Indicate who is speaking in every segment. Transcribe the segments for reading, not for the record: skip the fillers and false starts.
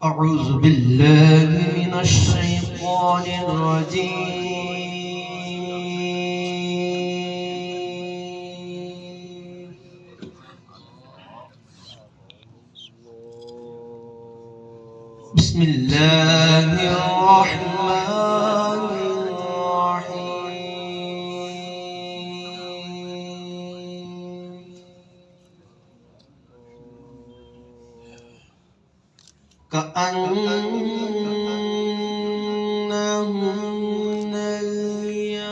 Speaker 1: أعوذ بالله من الشيطان الرجيم. بسم الله الرحمن الرحيم. كأنهن الياقوت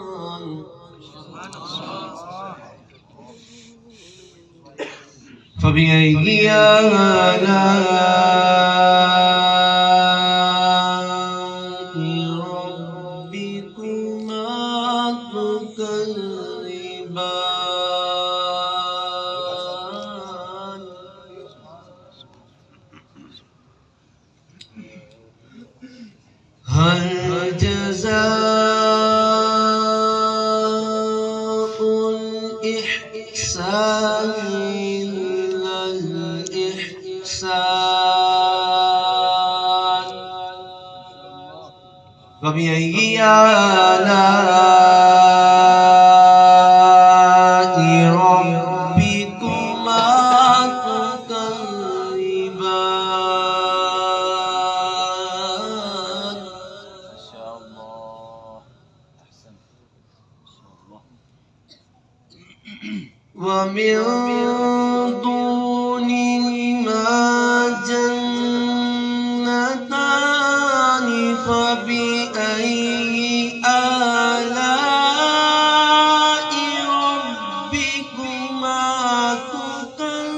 Speaker 1: والمرجان فبأي آلاء ربكما تكذبان هل جزاء الإحسان إلا الإحسان فبأي آلاء ربكما تكذبان ما شاء الله أحسن ومن دونهما جنتان فبأي آلاء ربكما تكذبان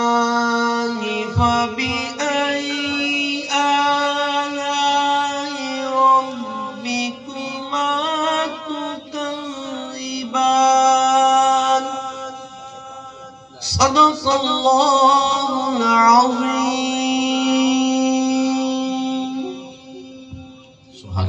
Speaker 1: مدهامتان فبأي آلاء ربكما تكذبان صدق الله العظيم.